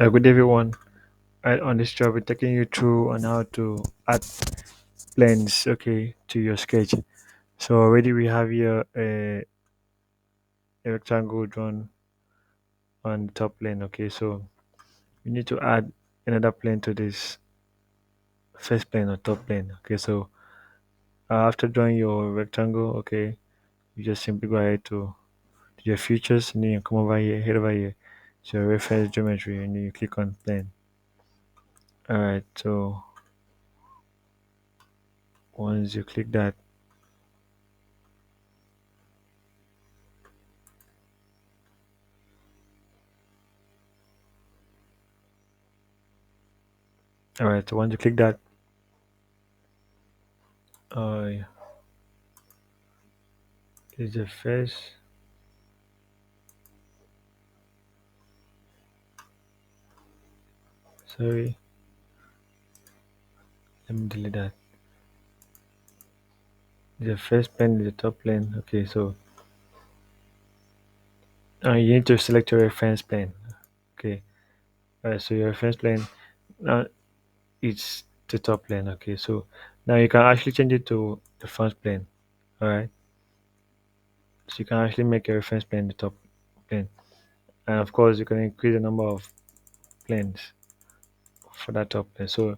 Good day, everyone. On this job, we're taking you through on how to add planes, okay, to your sketch. So already we have here a rectangle drawn on the top plane, okay. So you need to add another plane to this first plane or top plane, okay. So after drawing your rectangle, okay, you just simply go ahead to your features and then you come over here, head over here to your reference geometry and then you click on plane. All right. So once you click that, all right. So once you click that, yeah, is the first. Sorry, let me delete that. The first plane is the top plane. Okay, so you need to select your reference plane. Okay, so your reference plane now it's the top plane. Okay, so now you can actually change it to the front plane. All right, so you can actually make your reference plane the top plane, and of course you can increase the number of planes for that top plane. So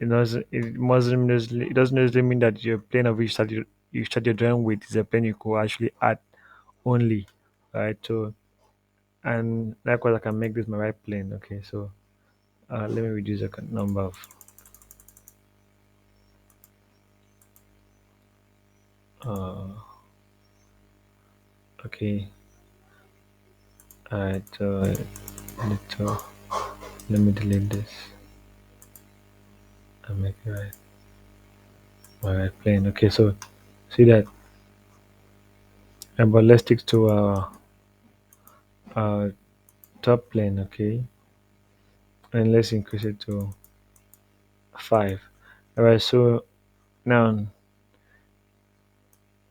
it doesn't necessarily mean that your plane of which you start your drawing with is a plane you could actually add only. Right, so and likewise I can make this my right plane. Okay, so let me reduce the number of uh, okay, all right, so let me delete this and make it right my right plane. Okay, so see that, but let's stick to our top plane. Okay, and let's increase it to 5. All right, so now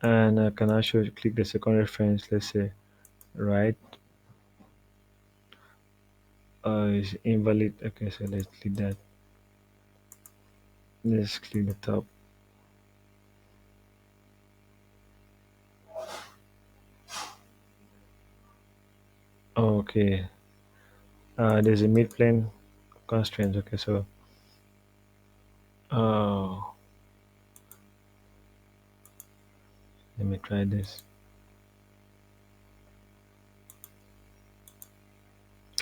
and I can actually click the second reference, let's say right, is invalid. Okay, so let's click that. Let's click the top. Okay, there's a mid plane constraint. Okay, so oh, let me try this.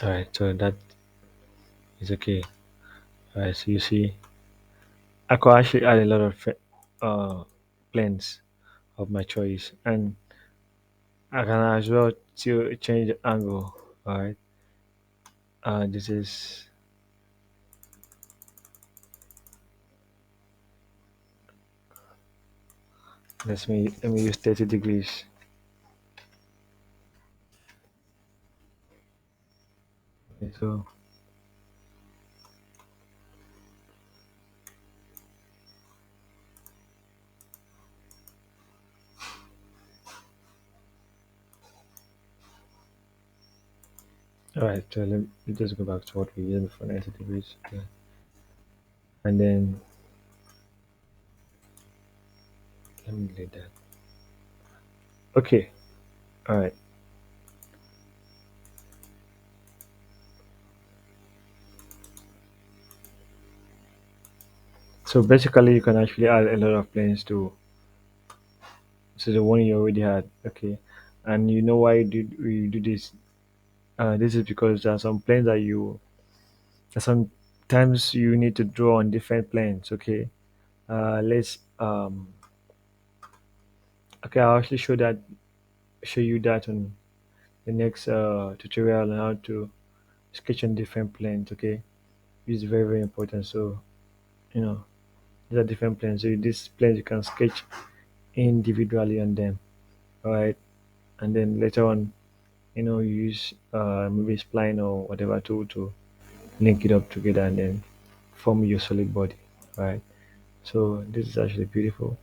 All right, so that is okay. All right, so you see, I could actually add a lot of planes of my choice, and I can as well to change the angle. All right, this is let me use 30 degrees. Okay, so all right, so let me just go back to what we used before 90 degrees. Okay. And then let me delete that. Okay, all right. So basically, you can actually add a lot of planes to the one you already had. Okay, and you know why we do this? This is because there are some planes that sometimes you need to draw on different planes. Okay, let's okay, I'll actually show you that on the next tutorial on how to sketch on different planes. Okay, it's very important. So you know these are different planes. So these planes you can sketch individually on them. All right, and then later on, you use maybe spline or whatever tool to link it up together and then form your solid body. All right. So this is actually beautiful.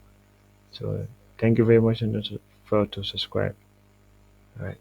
So thank you very much and don't forget to subscribe. All right.